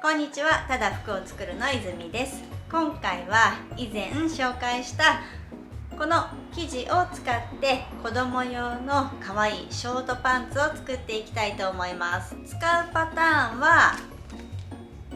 こんにちは、ただ服を作るの泉です。今回は以前紹介したこの生地を使って子供用の可愛いショートパンツを作っていきたいと思います。使うパターンは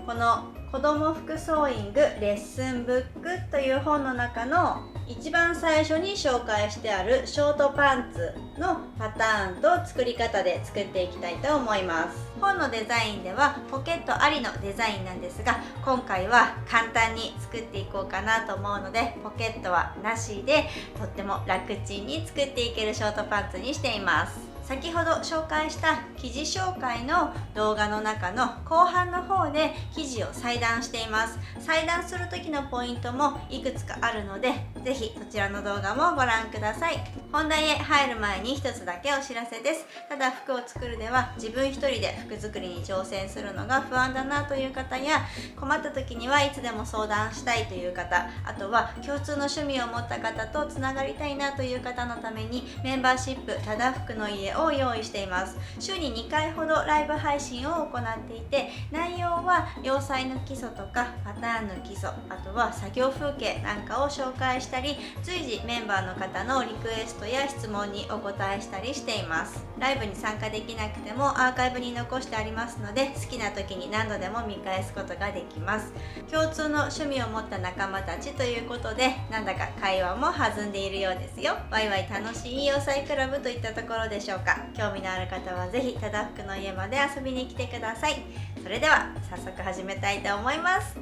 この子供服ソーイングレッスンブックという本の中の一番最初に紹介してあるショートパンツのパターンと作り方で作っていきたいと思います。本のデザインではポケットありのデザインなんですが、今回は簡単に作っていこうかなと思うので、ポケットはなしでとっても楽ちんに作っていけるショートパンツにしています。先ほど紹介した生地紹介の動画の中の後半の方で生地を裁断しています。裁断する時のポイントもいくつかあるので、ぜひそちらの動画もご覧ください。本題へ入る前に一つだけお知らせです。ただ服を作るでは自分一人で服作りに挑戦するのが不安だなという方や、困った時にはいつでも相談したいという方、あとは共通の趣味を持った方とつながりたいなという方のためにメンバーシップただ服の家を用意しています。週に2回ほどライブ配信を行っていて、内容は洋裁の基礎とかパターンの基礎、あとは作業風景なんかを紹介したり、随時メンバーの方のリクエストや質問にお答えしたりしています。ライブに参加できなくてもアーカイブに残してありますので、好きな時に何度でも見返すことができます。共通の趣味を持った仲間たちということで、なんだか会話も弾んでいるようですよ。ワイワイ楽しい洋裁クラブといったところでしょうか。興味のある方はぜひただ服の家まで遊びに来てください。それでは早速始めたいと思います。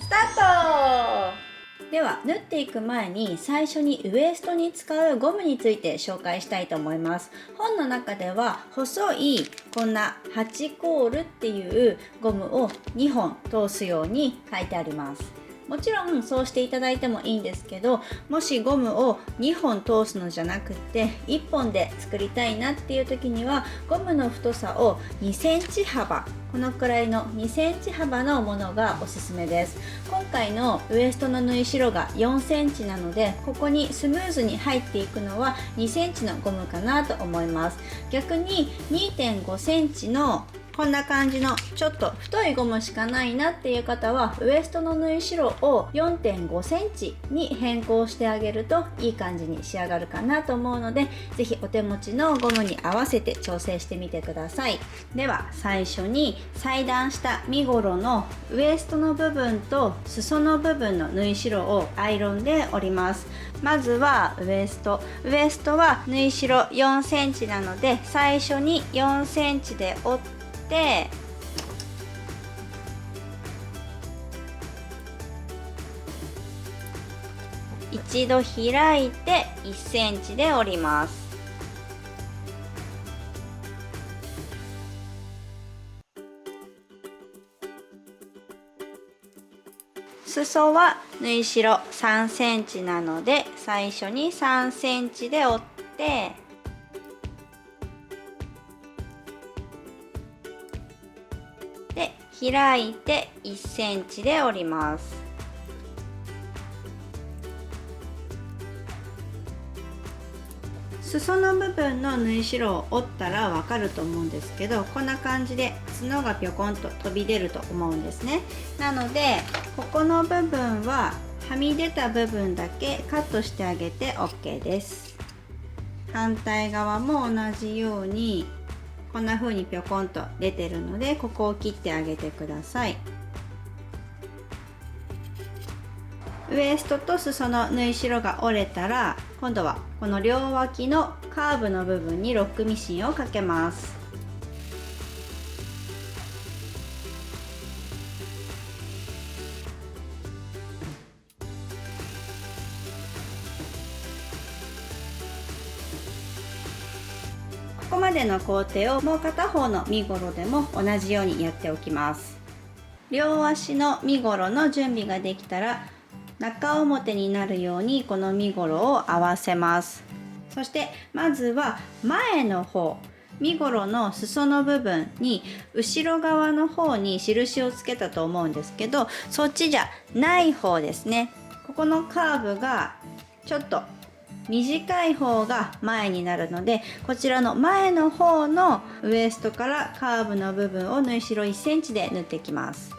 スタート。では縫っていく前に最初にウエストに使うゴムについて紹介したいと思います。本の中では細いこんな8コールっていうゴムを2本通すように書いてあります。もちろんそうしていただいてもいいんですけど、もしゴムを2本通すのじゃなくって1本で作りたいなっていう時には、ゴムの太さを2センチ幅、このくらいの2センチ幅のものがおすすめです。今回のウエストの縫い代が4センチなので、ここにスムーズに入っていくのは2センチのゴムかなと思います。逆に 2.5 センチのこんな感じのちょっと太いゴムしかないなっていう方は、ウエストの縫い代を 4.5 センチに変更してあげるといい感じに仕上がるかなと思うので、ぜひお手持ちのゴムに合わせて調整してみてください。では最初に裁断した身ごろのウエストの部分と裾の部分の縫い代をアイロンで折ります。まずはウエストは縫い代4センチなので、最初に4センチで折って一度開いて1センチで折ります。裾は縫い代3センチなので、最初に3センチで折ってで開いて1センチで折ります。裾の部分の縫い代を折ったらわかると思うんですけど、こんな感じで角がぴょこんと飛び出ると思うんですね。なのでここの部分ははみ出た部分だけカットしてあげて OK です。反対側も同じようにこんな風にぴょこんと出てるので、ここを切ってあげてください。ウエストと裾の縫い代が折れたら、今度はこの両脇のカーブの部分にロックミシンをかけます。ここまでの工程をもう片方の身ごろでも同じようにやっておきます。両足の身ごろの準備ができたら、中表になるようにこの身ごろを合わせます。そしてまずは前の方、身ごろの裾の部分に後ろ側の方に印をつけたと思うんですけど、そっちじゃない方ですね。ここのカーブがちょっと短い方が前になるので、こちらの前の方のウエストからカーブの部分を縫い代1センチで縫っていきます。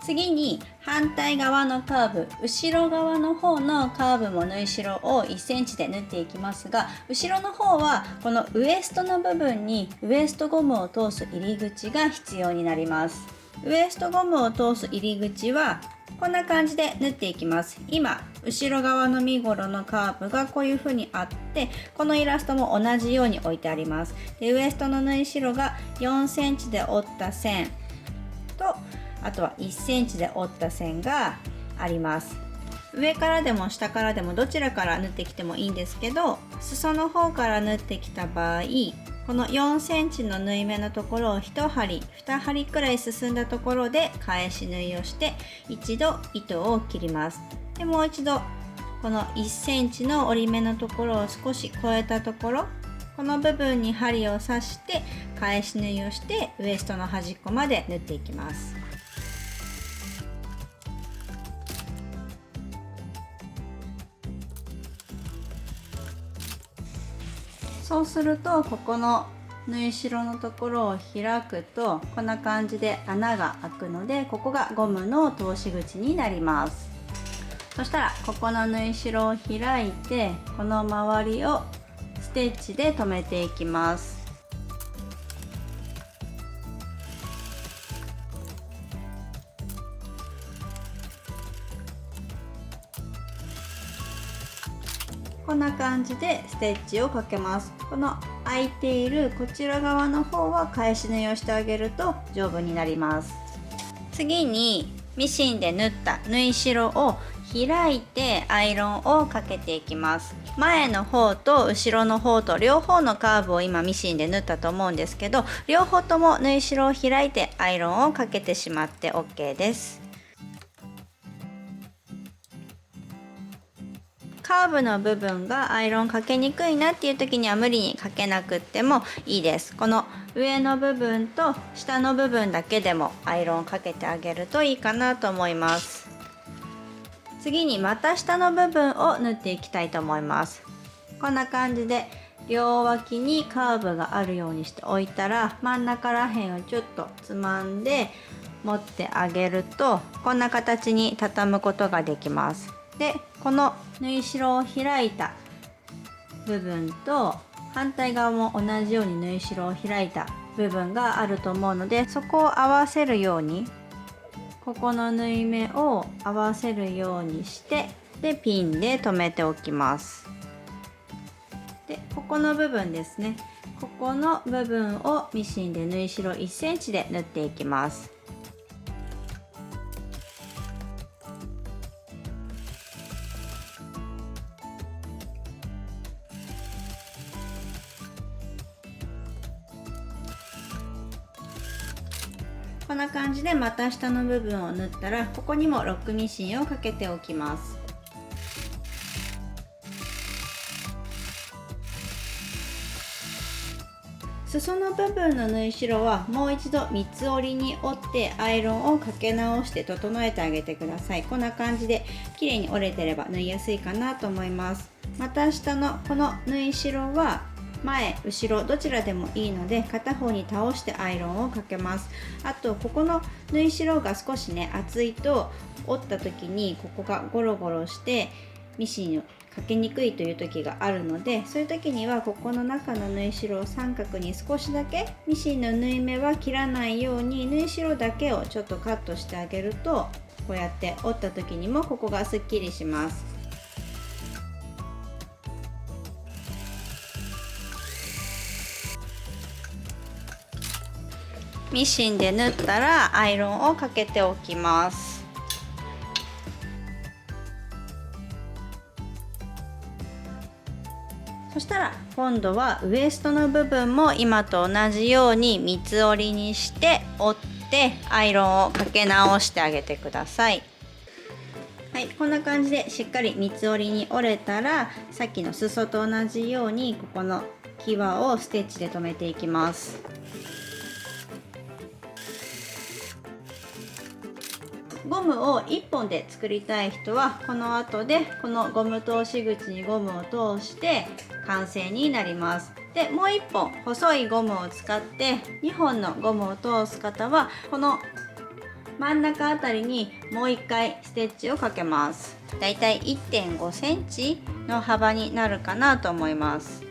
次に反対側のカーブ、後ろ側の方のカーブも縫い代を1センチで縫っていきますが、後ろの方はこのウエストの部分にウエストゴムを通す入り口が必要になります。ウエストゴムを通す入り口はこんな感じで縫っていきます。今後ろ側の身ごろのカーブがこういう風にあって、このイラストも同じように置いてあります。でウエストの縫い代が4センチで折った線と、あとは1センチで折った線があります。上からでも下からでもどちらから縫ってきてもいいんですけど、裾の方から縫ってきた場合、この4センチの縫い目のところを1針2針くらい進んだところで返し縫いをして、一度糸を切ります。でもう一度この1センチの折り目のところを少し超えたところ、この部分に針を刺して返し縫いをしてウエストの端っこまで縫っていきます。そうするとここの縫い代のところを開くとこんな感じで穴が開くので、ここがゴムの通し口になります。そしたらここの縫い代を開いて、この周りをステッチで留めていきます。こんな感じでステッチをかけます。この開いているこちら側の方は返し縫いをしてあげると丈夫になります。次にミシンで縫った縫い代を開いてアイロンをかけていきます。前の方と後ろの方と両方のカーブを今ミシンで縫ったと思うんですけど、両方とも縫い代を開いてアイロンをかけてしまって OK です。カーブの部分がアイロンかけにくいなっていう時には無理にかけなくってもいいです。この上の部分と下の部分だけでもアイロンかけてあげるといいかなと思います。次に股下の部分を縫っていきたいと思います。こんな感じで両脇にカーブがあるようにしておいたら、真ん中らへんをちょっとつまんで持ってあげるとこんな形に畳むことができます。でこの縫い代を開いた部分と反対側も同じように縫い代を開いた部分があると思うので、そこを合わせるようにここの縫い目を合わせるようにして、でピンで留めておきます。でここの部分ですね、ここの部分をミシンで縫い代1センチで縫っていきます。こんな感じで股下の部分を縫ったら、ここにもロックミシンをかけておきます。裾の部分の縫い代はもう一度三つ折りに折ってアイロンをかけ直して整えてあげてください。こんな感じで綺麗に折れてれば縫いやすいかなと思います。股下のこの縫い代は前後ろどちらでもいいので、片方に倒してアイロンをかけます。あとここの縫い代が少しね厚いと折った時にここがゴロゴロしてミシンをかけにくいという時があるので、そういう時にはここの中の縫い代を三角に少しだけ、ミシンの縫い目は切らないように縫い代だけをちょっとカットしてあげると、こうやって折った時にもここがすっきりします。ミシンで縫ったらアイロンをかけておきます。そしたら今度はウエストの部分も今と同じように三つ折りにして折ってアイロンをかけ直してあげてください。はい、こんな感じでしっかり三つ折りに折れたら、さっきの裾と同じようにここの際をステッチで留めていきます。ゴムを1本で作りたい人はこの後でこのゴム通し口にゴムを通して完成になります。でもう1本細いゴムを使って2本のゴムを通す方はこの真ん中あたりにもう1回ステッチをかけます。だいたい 1.5 センチの幅になるかなと思います。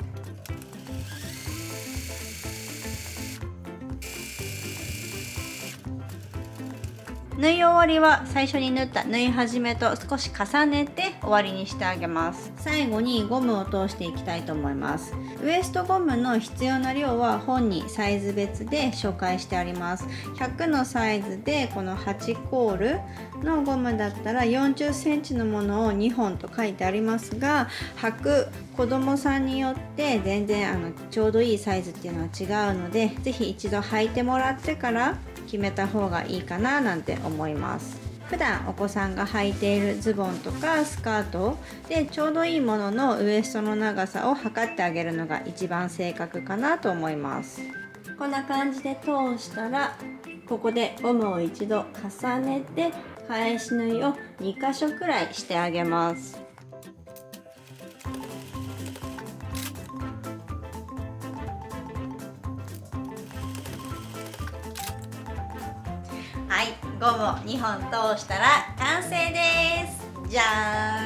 縫い終わりは最初に縫った縫い始めと少し重ねて終わりにしてあげます。最後にゴムを通していきたいと思います。ウエストゴムの必要な量は本にサイズ別で紹介してあります。100のサイズでこの8コールのゴムだったら40センチのものを2本と書いてありますが、履く子供さんによって全然ちょうどいいサイズっていうのは違うので、是非一度履いてもらってから決めた方がいいかななんて思います。普段お子さんが履いているズボンとかスカートでちょうどいいもののウエストの長さを測ってあげるのが一番正確かなと思います。こんな感じで通したらここでゴムを一度重ねて返し縫いを2箇所くらいしてあげます。はい、ゴムを2本通したら完成です。じゃ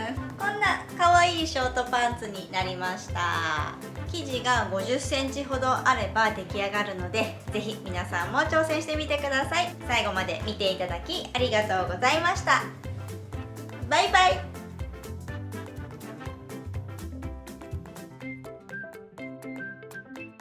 ーん、こんな可愛いショートパンツになりました。生地が50センチほどあれば出来上がるので、ぜひ皆さんも挑戦してみてください。最後まで見ていただきありがとうございました。バイバイ。